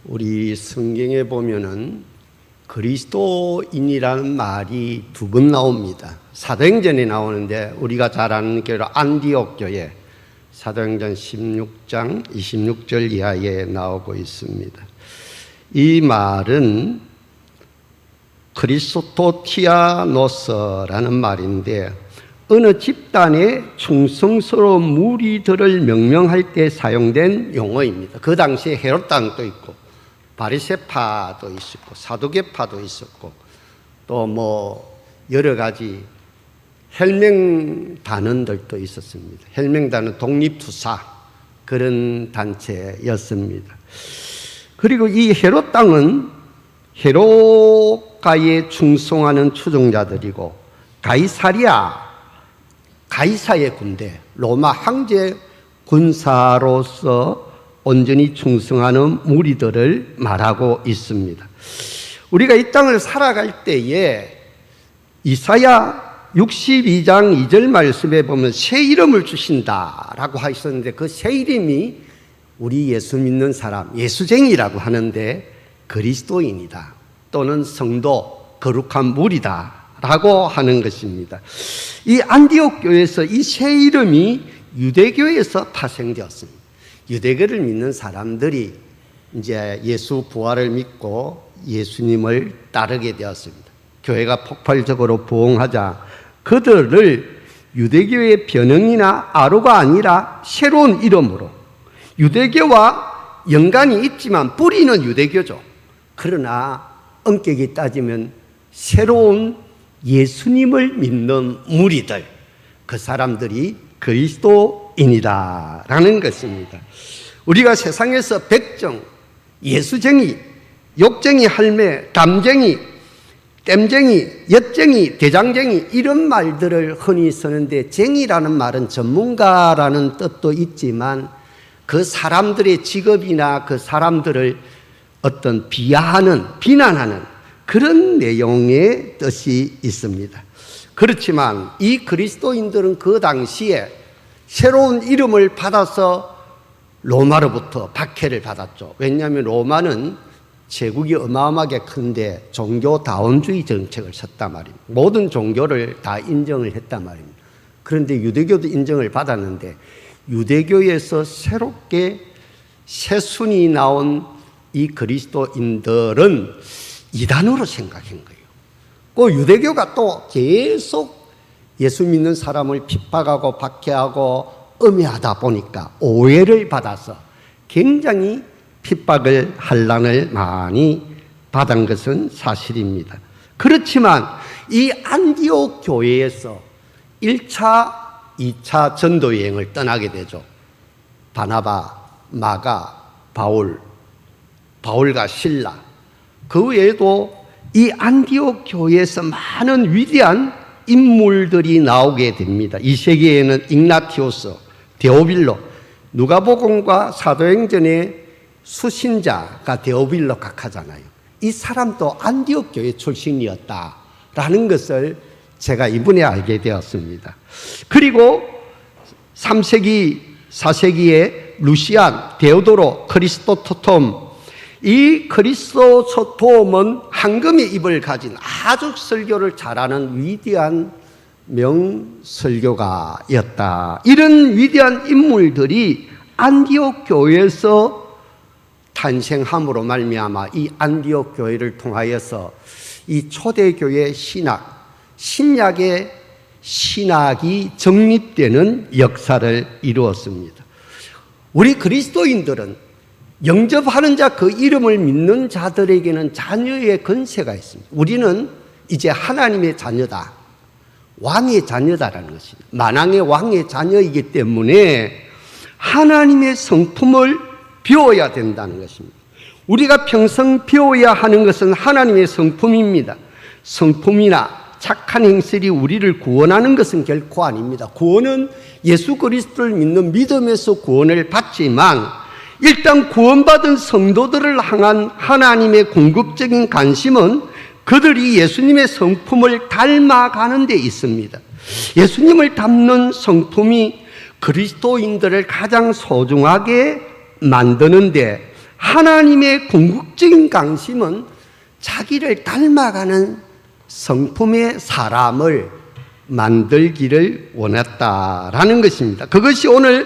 우리 성경에 보면은 그리스도인이라는 말이 두 번 나옵니다. 사도행전에 나오는데 우리가 잘 아는 교회 안디옥 교회 사도행전 16장 26절 이하에 나오고 있습니다. 이 말은 크리스토티아노스라는 말인데 어느 집단의 충성스러운 무리들을 명명할 때 사용된 용어입니다. 그 당시에 헤롯당도 있고 바리새파도 있었고 사두개파도 있었고 또 여러 가지 혈맹 단원들도 있었습니다. 혈맹 단원 독립투사 그런 단체였습니다. 그리고 이 헤롯당은 헤롯가에 충성하는 추종자들이고 가이사의 군대, 로마 황제 군사로서 온전히 충성하는 무리들을 말하고 있습니다. 우리가 이 땅을 살아갈 때에 이사야 62장 2절 말씀에 보면 새 이름을 주신다라고 하셨는데 그 새 이름이 우리 예수 믿는 사람, 예수쟁이라고 하는데 그리스도인이다 또는 성도, 거룩한 무리다 라고 하는 것입니다. 이 안디옥 교회에서 이 새 이름이 유대교에서 파생되었습니다. 유대교를 믿는 사람들이 이제 예수 부활을 믿고 예수님을 따르게 되었습니다. 교회가 폭발적으로 부흥하자 그들을 유대교의 변형이나 아루가 아니라 새로운 이름으로 유대교와 연관이 있지만 뿌리는 유대교죠. 그러나 엄격히 따지면 새로운 예수님을 믿는 무리들, 그 사람들이 그리스도인이다라는 것입니다. 우리가 세상에서 백정, 예수쟁이, 욕쟁이 할매, 담쟁이, 땜쟁이, 엿쟁이, 대장쟁이 이런 말들을 흔히 쓰는데 쟁이라는 말은 전문가라는 뜻도 있지만 그 사람들의 직업이나 그 사람들을 어떤 비난하는 그런 내용의 뜻이 있습니다. 그렇지만 이 그리스도인들은 그 당시에 새로운 이름을 받아서 로마로부터 박해를 받았죠. 왜냐하면 로마는 제국이 어마어마하게 큰데 종교 다원주의 정책을 썼단 말입니다. 모든 종교를 다 인정을 했단 말입니다. 그런데 유대교도 인정을 받았는데 유대교에서 새롭게 새순이 나온 이 그리스도인들은 이단으로 생각한 거예요. 그 유대교가 또 계속 예수 믿는 사람을 핍박하고 박해하고 음해하다 보니까 오해를 받아서 굉장히 핍박을 한란을 많이 받은 것은 사실입니다. 그렇지만 이 안디옥 교회에서 1차, 2차 전도 여행을 떠나게 되죠. 바나바, 마가, 바울과 실라. 그 외에도 이 안디옥 교회에서 많은 위대한 인물들이 나오게 됩니다. 이 세계에는 ig나티오스, 데오빌로, 누가복음과 사도행전의 수신자가 데오빌로 각하잖아요. 이 사람도 안디옥 교회 출신이었다라는 것을 제가 이번에 알게 되었습니다. 그리고 3세기, 4세기에 루시안, 데오도로, 크리스토토톰 이 그리스도토톰은 황금의 입을 가진 아주 설교를 잘하는 위대한 명설교가였다. 이런 위대한 인물들이 안디옥 교회에서 탄생함으로 말미암아 이 안디옥 교회를 통하여서 이 초대교회 신약의 신학이 정립되는 역사를 이루었습니다. 우리 그리스도인들은 영접하는 자, 그 이름을 믿는 자들에게는 자녀의 권세가 있습니다. 우리는 이제 하나님의 자녀다. 왕의 자녀다라는 것입니다. 만왕의 왕의 자녀이기 때문에 하나님의 성품을 배워야 된다는 것입니다. 우리가 평생 배워야 하는 것은 하나님의 성품입니다. 성품이나 착한 행실이 우리를 구원하는 것은 결코 아닙니다. 구원은 예수 그리스도를 믿는 믿음에서 구원을 받지만 일단 구원받은 성도들을 향한 하나님의 궁극적인 관심은 그들이 예수님의 성품을 닮아가는 데 있습니다. 예수님을 닮는 성품이 그리스도인들을 가장 소중하게 만드는데 하나님의 궁극적인 관심은 자기를 닮아가는 성품의 사람을 만들기를 원했다라는 것입니다. 그것이 오늘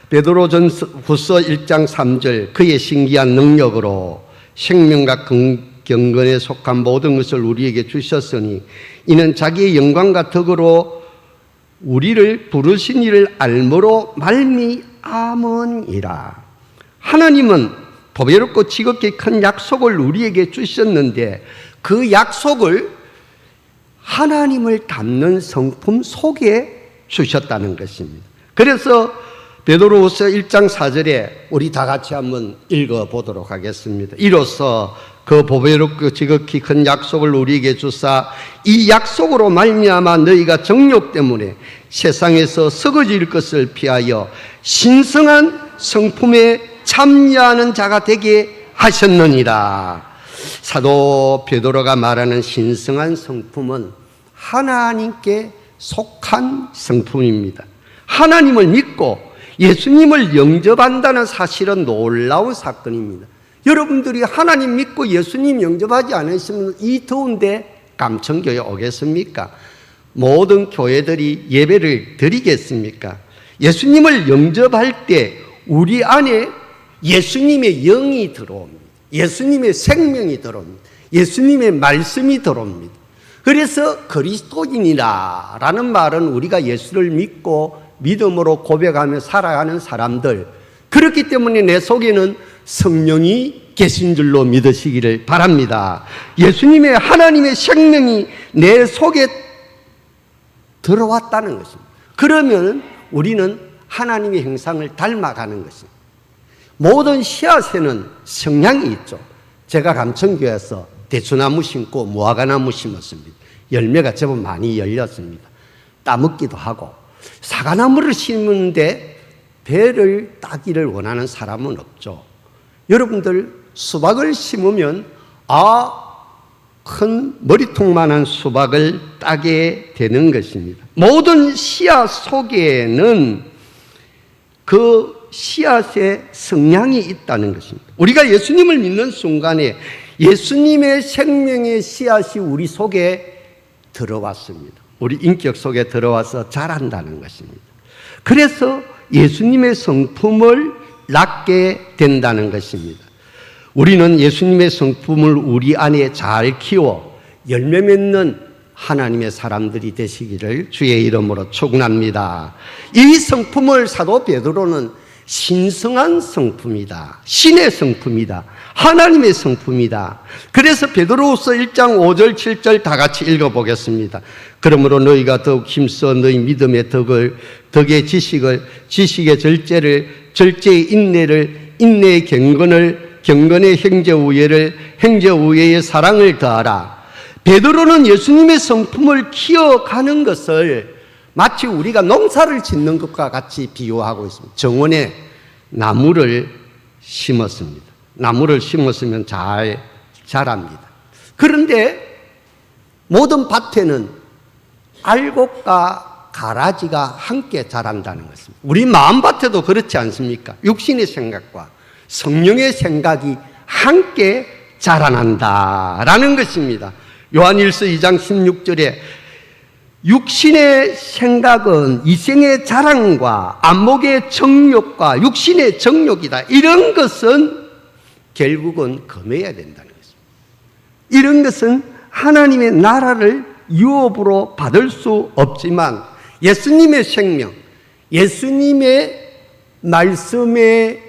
베드로전후서 1장 3절 그의 신기한 능력으로 생명과 경건에 속한 모든 것을 우리에게 주셨으니 이는 자기의 영광과 덕으로 우리를 부르신 이를 알므로 말미암으니라. 하나님은 보배롭고 지극히 큰 약속을 우리에게 주셨는데 그 약속을 하나님을 닮는 성품 속에 주셨다는 것입니다. 그래서 베드로후서 1장 4절에 우리 다 같이 한번 읽어보도록 하겠습니다. 이로써 그 보배롭고 지극히 큰 약속을 우리에게 주사 이 약속으로 말미암아 너희가 정욕 때문에 세상에서 썩어질 것을 피하여 신성한 성품에 참여하는 자가 되게 하셨느니라. 사도 베드로가 말하는 신성한 성품은 하나님께 속한 성품입니다. 하나님을 믿고 예수님을 영접한다는 사실은 놀라운 사건입니다. 여러분들이 하나님 믿고 예수님 영접하지 않으시면 이 더운데 감천교회 오겠습니까? 모든 교회들이 예배를 드리겠습니까? 예수님을 영접할 때 우리 안에 예수님의 영이 들어옵니다. 예수님의 생명이 들어옵니다. 예수님의 말씀이 들어옵니다. 그래서 그리스도인이라는 말은 우리가 예수를 믿고 믿음으로 고백하며 살아가는 사람들, 그렇기 때문에 내 속에는 성령이 계신 줄로 믿으시기를 바랍니다. 예수님의 하나님의 생명이 내 속에 들어왔다는 것입니다. 그러면 우리는 하나님의 형상을 닮아가는 것입니다. 모든 씨앗에는 성향이 있죠. 제가 감천교회에서 대추나무 심고 무화과나무 심었습니다. 열매가 제법 많이 열렸습니다. 따먹기도 하고. 사과나무를 심는데 배를 따기를 원하는 사람은 없죠. 여러분들 수박을 심으면 큰 머리통만한 수박을 따게 되는 것입니다. 모든 씨앗 속에는 그 씨앗의 성향이 있다는 것입니다. 우리가 예수님을 믿는 순간에 예수님의 생명의 씨앗이 우리 속에 들어왔습니다. 우리 인격 속에 들어와서 자란다는 것입니다. 그래서 예수님의 성품을 낳게 된다는 것입니다. 우리는 예수님의 성품을 우리 안에 잘 키워 열매 맺는 하나님의 사람들이 되시기를 주의 이름으로 축원합니다. 이 성품을 사도 베드로는 신성한 성품이다. 신의 성품이다. 하나님의 성품이다. 그래서 베드로후서 1장 5절 7절 다 같이 읽어보겠습니다. 그러므로 너희가 더욱 힘써 너희 믿음의 덕의 지식의 절제의 인내를, 인내의 경건의 형제우애의 사랑을 더하라. 베드로는 예수님의 성품을 키워가는 것을 마치 우리가 농사를 짓는 것과 같이 비유하고 있습니다. 정원에 나무를 심었습니다. 나무를 심었으면 잘 자랍니다. 그런데 모든 밭에는 알곡과 가라지가 함께 자란다는 것입니다. 우리 마음밭에도 그렇지 않습니까? 육신의 생각과 성령의 생각이 함께 자라난다라는 것입니다. 요한일서 2장 16절에 육신의 생각은 이생의 자랑과 안목의 정욕과 육신의 정욕이다. 이런 것은 결국은 금해야 된다는 것입니다. 이런 것은 하나님의 나라를 유업으로 받을 수 없지만 예수님의 생명, 예수님의 말씀의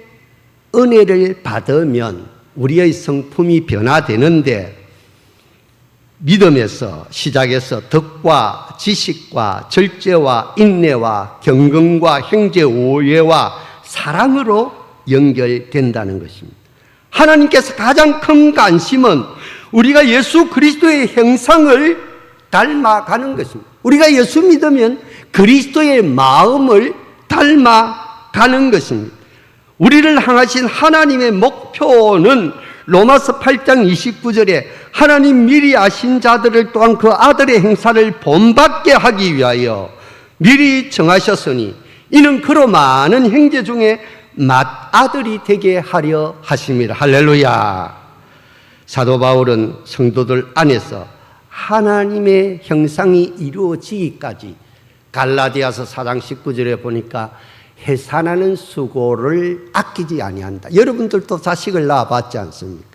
은혜를 받으면 우리의 성품이 변화되는데 믿음에서 시작해서 덕과 지식과 절제와 인내와 경건과 형제 우애와 사랑으로 연결된다는 것입니다. 하나님께서 가장 큰 관심은 우리가 예수 그리스도의 형상을 닮아가는 것입니다. 우리가 예수 믿으면 그리스도의 마음을 닮아가는 것입니다. 우리를 향하신 하나님의 목표는 로마서 8장 29절에 하나님 미리 아신 자들을 또한 그 아들의 행사를 본받게 하기 위하여 미리 정하셨으니 이는 그로 많은 형제 중에 맏아들이 되게 하려 하심이라. 할렐루야. 사도 바울은 성도들 안에서 하나님의 형상이 이루어지기까지 갈라디아서 4장 19절에 보니까 해산하는 수고를 아끼지 아니한다. 여러분들도 자식을 낳아봤지 않습니까?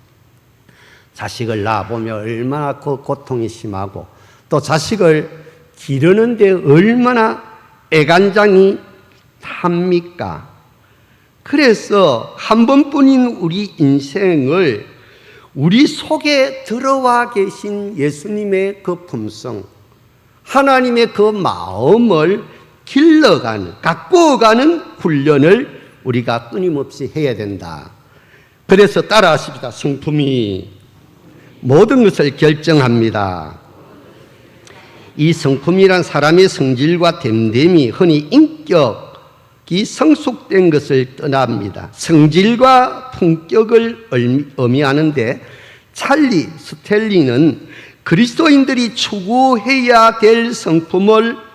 자식을 낳아보면 얼마나 그 고통이 심하고 또 자식을 기르는데 얼마나 애간장이 탑니까? 그래서 한 번뿐인 우리 인생을 우리 속에 들어와 계신 예수님의 그 품성, 하나님의 그 마음을 길러가는, 가꾸어가는 훈련을 우리가 끊임없이 해야 된다. 그래서 따라하십니다. 성품이 모든 것을 결정합니다. 이 성품이란 사람의 성질과 됨됨이, 흔히 인격이 성숙된 것을 떠납니다. 성질과 품격을 의미하는데 찰리 스텔리는 그리스도인들이 추구해야 될 성품을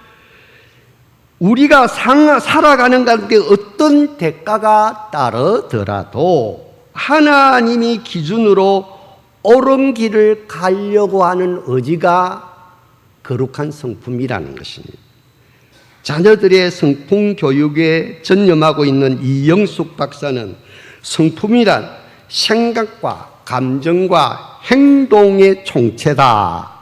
우리가 살아가는 가운데 어떤 대가가 따르더라도 하나님이 기준으로 옳은 길을 가려고 하는 의지가 거룩한 성품이라는 것입니다. 자녀들의 성품 교육에 전념하고 있는 이영숙 박사는 성품이란 생각과 감정과 행동의 총체다.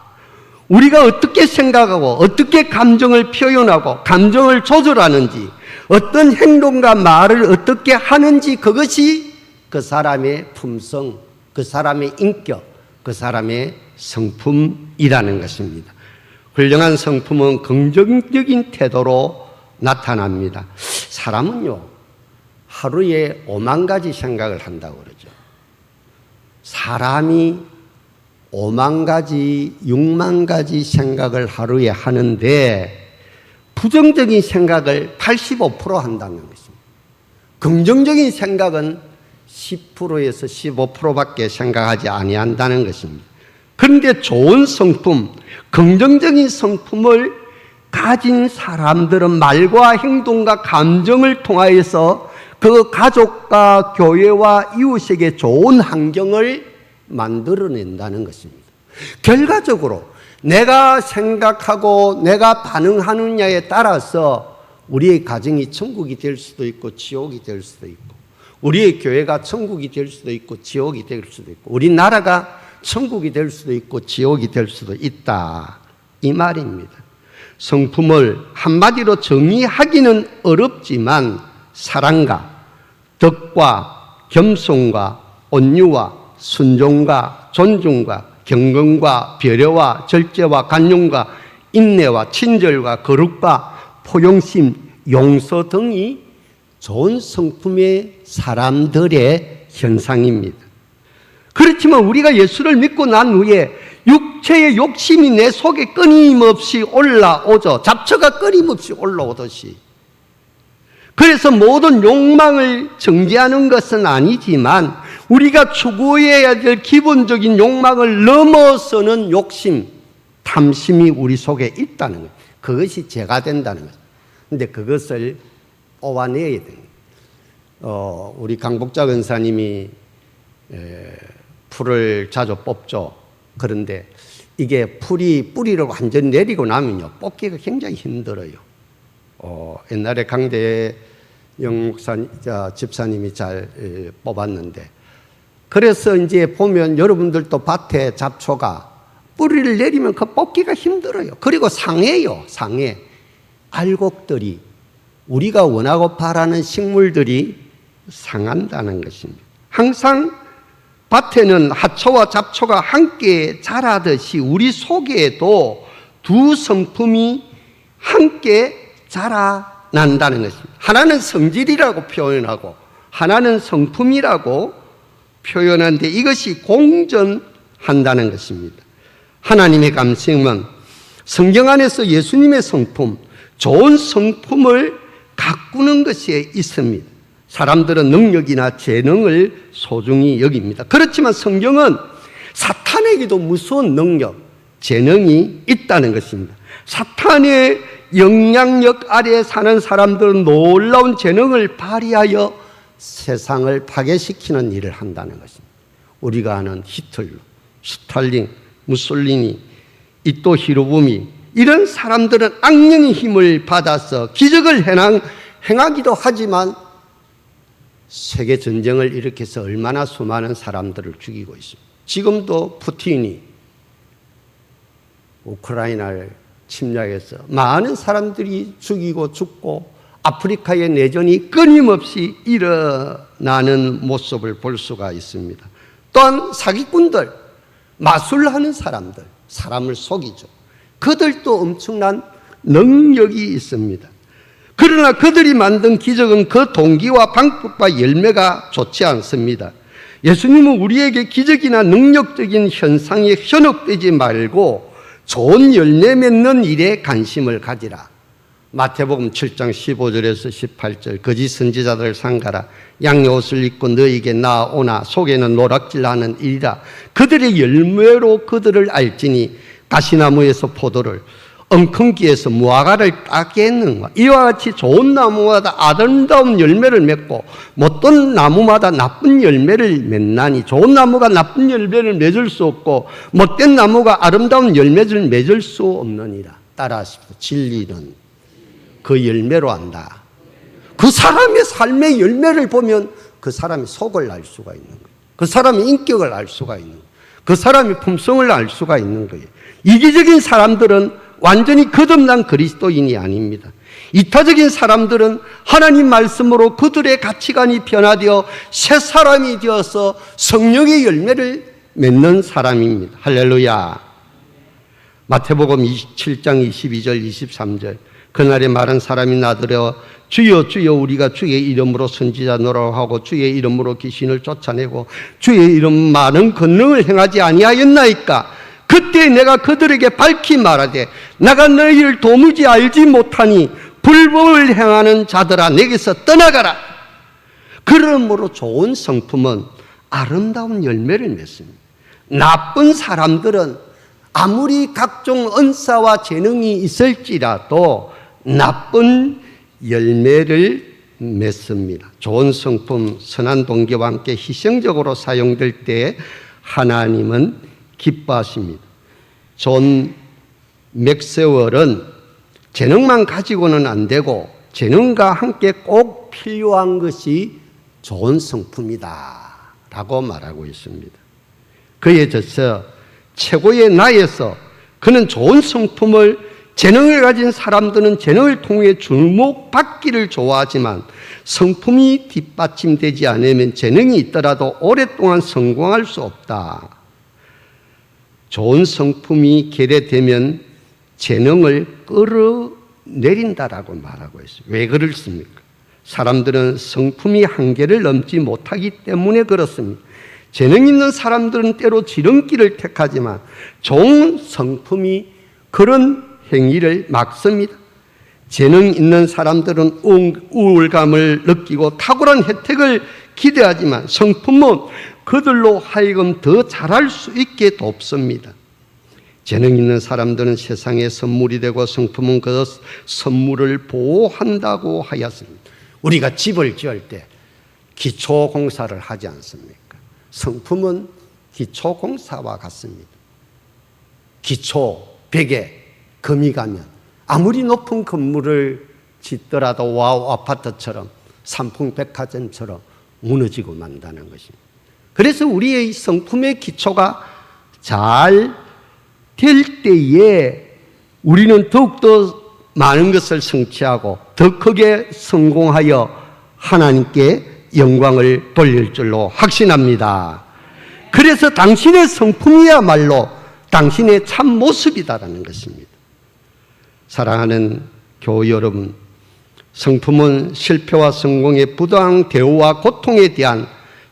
우리가 어떻게 생각하고 어떻게 감정을 표현하고 감정을 조절하는지, 어떤 행동과 말을 어떻게 하는지, 그것이 그 사람의 품성, 그 사람의 인격, 그 사람의 성품이라는 것입니다. 훌륭한 성품은 긍정적인 태도로 나타납니다. 사람은요, 하루에 5만 가지 생각을 한다고 그러죠. 사람이 5만 가지, 6만 가지 생각을 하루에 하는데 부정적인 생각을 85% 한다는 것입니다. 긍정적인 생각은 10%에서 15%밖에 생각하지 아니한다는 것입니다. 그런데 좋은 성품, 긍정적인 성품을 가진 사람들은 말과 행동과 감정을 통하여서 그 가족과 교회와 이웃에게 좋은 환경을 만들어낸다는 것입니다. 결과적으로 내가 생각하고 내가 반응하느냐에 따라서 우리의 가정이 천국이 될 수도 있고 지옥이 될 수도 있고, 우리의 교회가 천국이 될 수도 있고 지옥이 될 수도 있고, 우리 나라가 천국이 될 수도 있고 지옥이 될 수도 있다, 이 말입니다. 성품을 한마디로 정의하기는 어렵지만 사랑과 덕과 겸손과 온유와 순종과 존중과 경건과 배려와 절제와 간용과 인내와 친절과 거룩과 포용심, 용서 등이 좋은 성품의 사람들의 현상입니다. 그렇지만 우리가 예수를 믿고 난 후에 육체의 욕심이 내 속에 끊임없이 올라오죠. 잡초가 끊임없이 올라오듯이. 그래서 모든 욕망을 정죄하는 것은 아니지만 우리가 추구해야 될 기본적인 욕망을 넘어서는 욕심, 탐심이 우리 속에 있다는 거예요. 그것이 죄가 된다는 거예요. 그런데 그것을 뽑아내야 됩니다. 우리 강복자 권사님이 풀을 자주 뽑죠. 그런데 이게 뿌리를 완전 내리고 나면요, 뽑기가 굉장히 힘들어요. 옛날에 강대영 집사님이 잘 뽑았는데, 그래서 이제 보면 여러분들도 밭에 잡초가 뿌리를 내리면 그 뽑기가 힘들어요. 그리고 상해요, 상해. 알곡들이, 우리가 원하고 바라는 식물들이 상한다는 것입니다. 항상 밭에는 하초와 잡초가 함께 자라듯이 우리 속에도 두 성품이 함께 자라난다는 것입니다. 하나는 성질이라고 표현하고 하나는 성품이라고 표현하는데 이것이 공존한다는 것입니다. 하나님의 감성은 성경 안에서 예수님의 성품, 좋은 성품을 가꾸는 것에 있습니다. 사람들은 능력이나 재능을 소중히 여깁니다. 그렇지만 성경은 사탄에게도 무서운 능력, 재능이 있다는 것입니다. 사탄의 영향력 아래에 사는 사람들은 놀라운 재능을 발휘하여 세상을 파괴시키는 일을 한다는 것입니다. 우리가 아는 히틀러, 스탈린, 무솔리니, 이토 히로부미 이런 사람들은 악령의 힘을 받아서 기적을 행하기도 하지만 세계 전쟁을 일으켜서 얼마나 수많은 사람들을 죽이고 있습니다. 지금도 푸틴이 우크라이나를 침략해서 많은 사람들이 죽이고 죽고 아프리카의 내전이 끊임없이 일어나는 모습을 볼 수가 있습니다. 또한 사기꾼들, 마술하는 사람들, 사람을 속이죠. 그들도 엄청난 능력이 있습니다. 그러나 그들이 만든 기적은 그 동기와 방법과 열매가 좋지 않습니다. 예수님은 우리에게 기적이나 능력적인 현상에 현혹되지 말고 좋은 열매 맺는 일에 관심을 가지라. 마태복음 7장 15절에서 18절 거짓 선지자들을 삼가라. 양의 옷을 입고 너에게 나오나 속에는 노략질하는 일이라. 그들의 열매로 그들을 알지니 가시나무에서 포도를 엉겅기에서 무화과를 따겠는가. 이와 같이 좋은 나무마다 아름다운 열매를 맺고 못된 나무마다 나쁜 열매를 맺나니 좋은 나무가 나쁜 열매를 맺을 수 없고 못된 나무가 아름다운 열매를 맺을 수 없느니라. 따라하십시오. 진리는 그 열매로 안다. 그 사람의 삶의 열매를 보면 그 사람의 속을 알 수가 있는 거예요. 그 사람의 인격을 알 수가 있는 거예요. 그 사람의 품성을 알 수가 있는 거예요. 이기적인 사람들은 완전히 거듭난 그리스도인이 아닙니다. 이타적인 사람들은 하나님 말씀으로 그들의 가치관이 변화되어 새 사람이 되어서 성령의 열매를 맺는 사람입니다. 할렐루야. 마태복음 27장 22절 23절 그날에 마른 사람이 나더러 주여 주여 우리가 주의 이름으로 선지자 노라고 하고 주의 이름으로 귀신을 쫓아내고 주의 이름 많은 권능을 행하지 아니하였나이까. 그때 내가 그들에게 밝히 말하되 내가 너희를 도무지 알지 못하니 불법을 행하는 자들아 내게서 떠나가라. 그러므로 좋은 성품은 아름다운 열매를 맺습니다. 나쁜 사람들은 아무리 각종 은사와 재능이 있을지라도 나쁜 열매를 맺습니다. 좋은 성품, 선한 동기와 함께 희생적으로 사용될 때 하나님은 기뻐하십니다. 존 맥세월은 재능만 가지고는 안 되고 재능과 함께 꼭 필요한 것이 좋은 성품이다 라고 말하고 있습니다. 그에 젖어 최고의 나에서 그는 좋은 성품을 재능을 가진 사람들은 재능을 통해 주목받기를 좋아하지만 성품이 뒷받침되지 않으면 재능이 있더라도 오랫동안 성공할 수 없다. 좋은 성품이 결여되면 재능을 끌어내린다라고 말하고 있어요. 왜 그렇습니까? 사람들은 성품이 한계를 넘지 못하기 때문에 그렇습니다. 재능 있는 사람들은 때로 지름길을 택하지만 좋은 성품이 그런 행위를 막습니다. 재능 있는 사람들은 우울감을 느끼고 탁월한 혜택을 기대하지만 성품은 그들로 하여금 더 잘할 수 있게 돕습니다. 재능 있는 사람들은 세상의 선물이 되고 성품은 그 선물을 보호한다고 하였습니다. 우리가 집을 지을 때 기초공사를 하지 않습니까? 성품은 기초공사와 같습니다. 기초 벽에 금이 가면 아무리 높은 건물을 짓더라도 와우 아파트처럼 삼풍백화점처럼 무너지고 만다는 것입니다. 그래서 우리의 성품의 기초가 잘 될 때에 우리는 더욱더 많은 것을 성취하고 더 크게 성공하여 하나님께 영광을 돌릴 줄로 확신합니다. 그래서 당신의 성품이야말로 당신의 참 모습이다라는 것입니다. 사랑하는 교우 여러분, 성품은 실패와 성공의 부당한 대우와 고통에 대한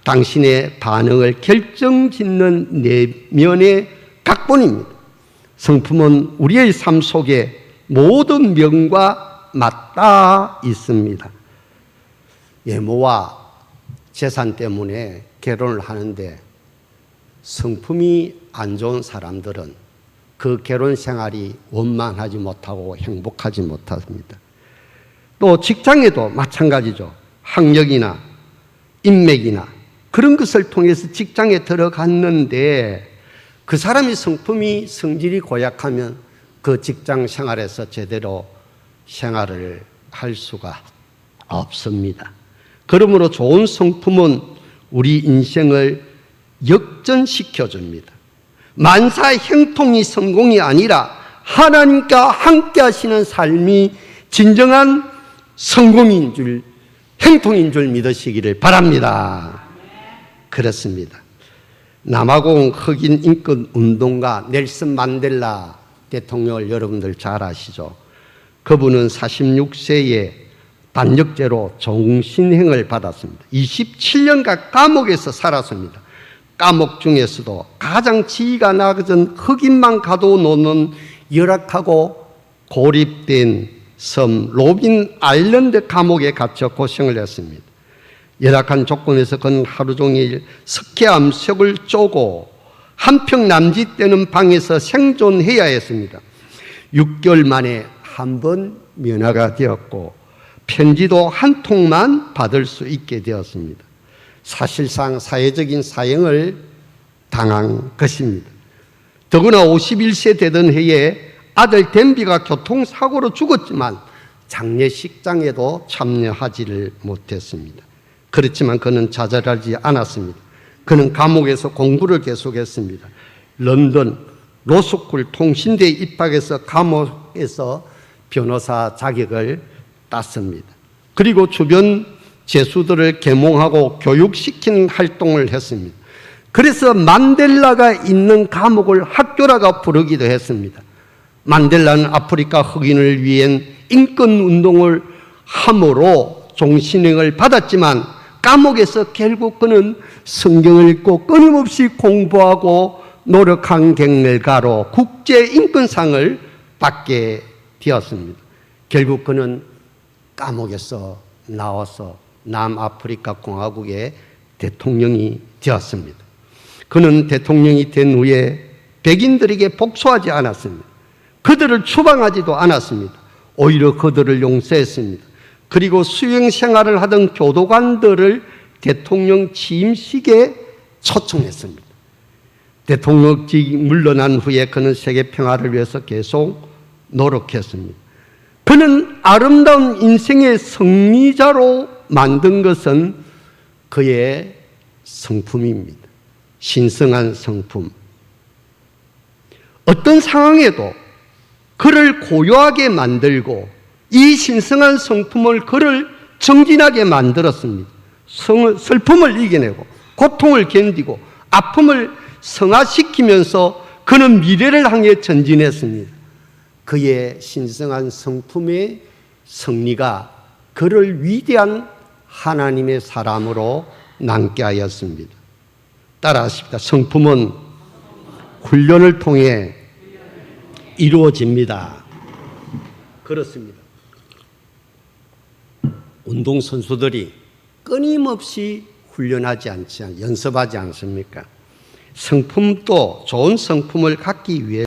당신의 반응을 결정짓는 내면의 각본입니다. 성품은 우리의 삶 속에 모든 면과 맞닿아 있습니다. 외모와 재산 때문에 결혼을 하는데 성품이 안 좋은 사람들은 그 결혼 생활이 원만하지 못하고 행복하지 못합니다. 또 직장에도 마찬가지죠. 학력이나 인맥이나 그런 것을 통해서 직장에 들어갔는데 그 사람의 성품이 성질이 고약하면 그 직장 생활에서 제대로 생활을 할 수가 없습니다. 그러므로 좋은 성품은 우리 인생을 역전시켜 줍니다. 만사 형통이 성공이 아니라 하나님과 함께 하시는 삶이 진정한 성공인 줄, 행통인 줄 믿으시기를 바랍니다. 그렇습니다. 남아공 흑인 인권 운동가 넬슨 만델라 대통령을 여러분들 잘 아시죠? 그분은 46세에 반역죄로 종신형을 받았습니다. 27년간 감옥에서 살았습니다. 감옥 중에서도 가장 지위가 낮은 흑인만 가둬놓는 열악하고 고립된 섬 로빈 아일랜드 감옥에 갇혀 고생을 했습니다. 열악한 조건에서 그는 하루 종일 석회암석을 쪼고 한평 남짓되는 방에서 생존해야 했습니다. 6개월 만에 한 번 면회가 되었고 편지도 한 통만 받을 수 있게 되었습니다. 사실상 사회적인 사형을 당한 것입니다. 더구나 51세 되던 해에 아들 댄비가 교통사고로 죽었지만 장례식장에도 참여하지를 못했습니다. 그렇지만 그는 좌절하지 않았습니다. 그는 감옥에서 공부를 계속했습니다. 런던 로스쿨 통신대에 입학해서 감옥에서 변호사 자격을 땄습니다. 그리고 주변 죄수들을 계몽하고 교육시키는 활동을 했습니다. 그래서 만델라가 있는 감옥을 학교라고 부르기도 했습니다. 만델라는 아프리카 흑인을 위한 인권운동을 함으로 종신형을 받았지만 감옥에서 결국 그는 성경을 읽고 끊임없이 공부하고 노력한 경례가로 국제인권상을 받게 되었습니다. 결국 그는 감옥에서 나와서 남아프리카 공화국의 대통령이 되었습니다. 그는 대통령이 된 후에 백인들에게 복수하지 않았습니다. 그들을 추방하지도 않았습니다. 오히려 그들을 용서했습니다. 그리고 수행 생활을 하던 교도관들을 대통령 취임식에 초청했습니다. 대통령직 물러난 후에 그는 세계 평화를 위해서 계속 노력했습니다. 그는 아름다운 인생의 승리자로 만든 것은 그의 성품입니다. 신성한 성품. 어떤 상황에도 그를 고요하게 만들고 이 신성한 성품을 그를 정진하게 만들었습니다. 슬픔을 이겨내고 고통을 견디고 아픔을 성화시키면서 그는 미래를 향해 전진했습니다. 그의 신성한 성품의 승리가 그를 위대한 하나님의 사람으로 남게 하였습니다. 따라하십시다. 성품은 훈련을 통해 이루어집니다. 그렇습니다. 운동선수들이 끊임없이 훈련하지 않지, 연습하지 않습니까? 성품도 좋은 성품을 갖기 위해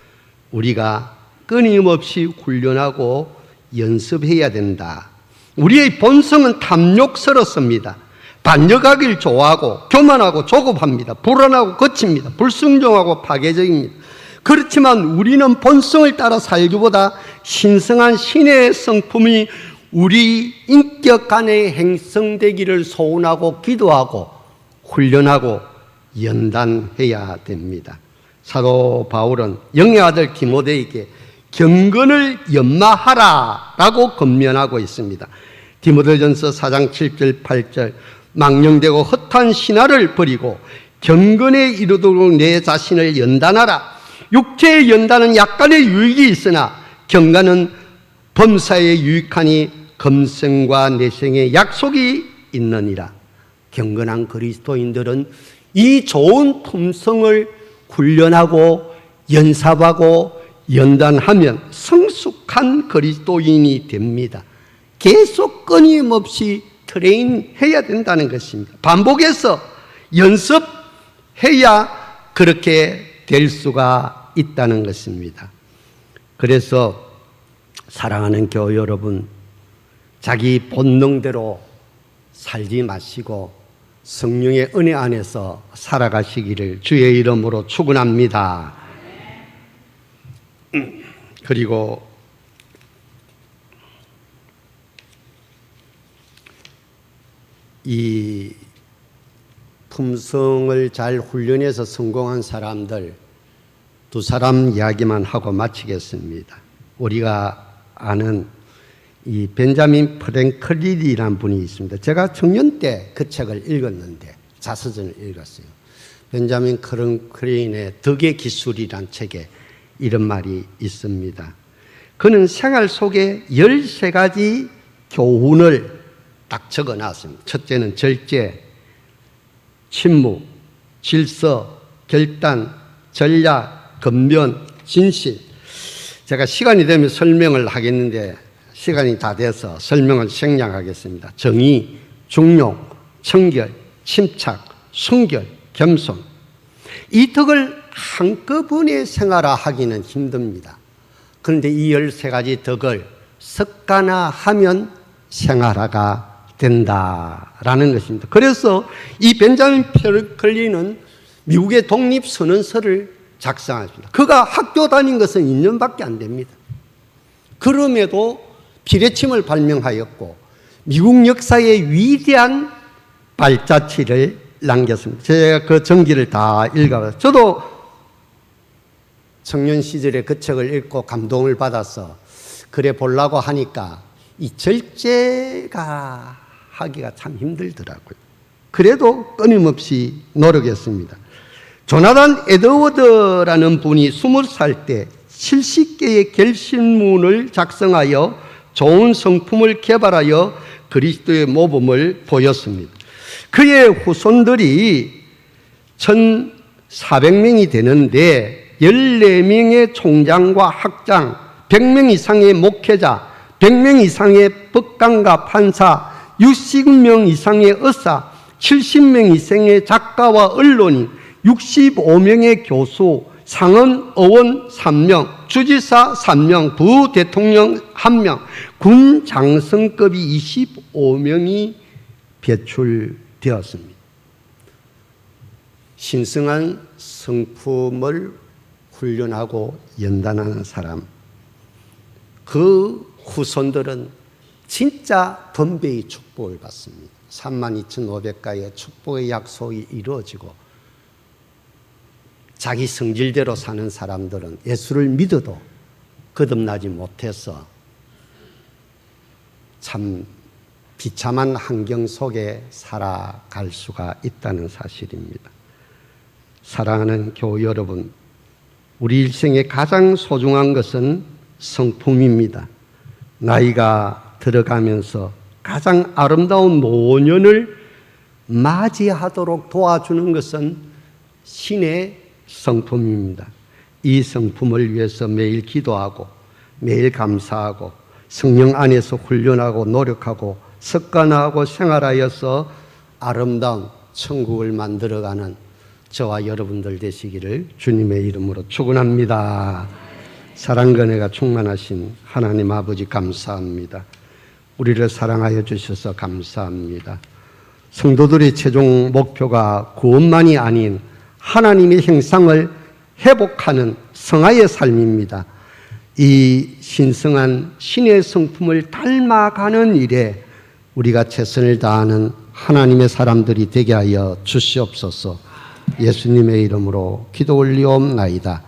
우리가 끊임없이 훈련하고 연습해야 된다. 우리의 본성은 탐욕스럽습니다. 반역하기를 좋아하고 교만하고 조급합니다. 불안하고 거칩니다. 불순종하고 파괴적입니다. 그렇지만 우리는 본성을 따라 살기보다 신성한 신의 성품이 우리 인격 안에 행성되기를 소원하고 기도하고 훈련하고 연단해야 됩니다. 사도 바울은 영의 아들 디모데에게 경건을 연마하라 라고 권면하고 있습니다. 디모데전서 4장 7절 8절 망령되고 헛한 신화를 버리고 경건에 이르도록 내 자신을 연단하라. 육체의 연단은 약간의 유익이 있으나 경건은 범사에 유익하니 검생과 내생에 약속이 있느니라. 경건한 그리스도인들은 이 좋은 품성을 훈련하고 연습하고 연단하면 성숙한 그리스도인이 됩니다. 계속 끊임없이 트레인해야 된다는 것입니다. 반복해서 연습해야 그렇게 될 수가 있다는 것입니다. 그래서 사랑하는 교회 여러분, 자기 본능대로 살지 마시고 성령의 은혜 안에서 살아가시기를 주의 이름으로 축원합니다. 그리고 이 품성을 잘 훈련해서 성공한 사람들 두 사람 이야기만 하고 마치겠습니다. 우리가 아는 이 벤자민 프랭클린이라는 분이 있습니다. 제가 청년 때 그 책을 읽었는데 자서전을 읽었어요. 벤자민 프랭클린의 덕의 기술이란 책에 이런 말이 있습니다. 그는 생활 속에 13가지 교훈을 딱 적어놨습니다. 첫째는 절제, 침묵, 질서, 결단, 전략, 근면, 진실. 제가 시간이 되면 설명을 하겠는데 시간이 다 돼서 설명을 생략하겠습니다. 정의, 중용, 청결, 침착, 순결, 겸손. 이 덕을 한꺼번에 생활화하기는 힘듭니다. 그런데 이 13가지 덕을 습관화하면 생활화가 된다라는 것입니다. 그래서 이 벤자민 프랭클린은 미국의 독립선언서를 작성했습니다. 그가 학교 다닌 것은 2년밖에 안 됩니다. 그럼에도 피레침을 발명하였고 미국 역사의 위대한 발자취를 남겼습니다. 제가 그 전기를 다 읽어봤어요. 저도 청년 시절에 그 책을 읽고 감동을 받아서 그래 보려고 하니까 이 절제가 하기가 참 힘들더라고요. 그래도 끊임없이 노력했습니다. 조나단 에드워드라는 분이 20살 때 70개의 결심문을 작성하여 좋은 성품을 개발하여 그리스도의 모범을 보였습니다. 그의 후손들이 1,400명이 되는데 14명의 총장과 학장, 100명 이상의 목회자, 100명 이상의 법관과 판사, 60명 이상의 의사, 70명 이상의 작가와 언론인, 65명의 교수, 상원 의원 3명, 주지사 3명, 부대통령 1명, 군 장성급이 25명이 배출되었습니다. 신성한 성품을 훈련하고 연단하는 사람, 그 후손들은 진짜 번배의 축복을 받습니다. 32,500가의 축복의 약속이 이루어지고 자기 성질대로 사는 사람들은 예수를 믿어도 거듭나지 못해서 참 비참한 환경 속에 살아갈 수가 있다는 사실입니다. 사랑하는 교우 여러분, 우리 일생에 가장 소중한 것은 성품입니다. 나이가 들어가면서 가장 아름다운 노년을 맞이하도록 도와주는 것은 신의 성품입니다. 이 성품을 위해서 매일 기도하고 매일 감사하고 성령 안에서 훈련하고 노력하고 습관화하고 생활하여서 아름다운 천국을 만들어가는 저와 여러분들 되시기를 주님의 이름으로 축원합니다. 사랑과 은혜가 충만하신 하나님 아버지 감사합니다. 우리를 사랑하여 주셔서 감사합니다. 성도들의 최종 목표가 구원만이 아닌 하나님의 형상을 회복하는 성화의 삶입니다. 이 신성한 신의 성품을 닮아가는 일에 우리가 최선을 다하는 하나님의 사람들이 되게 하여 주시옵소서. 예수님의 이름으로 기도 올리옵나이다.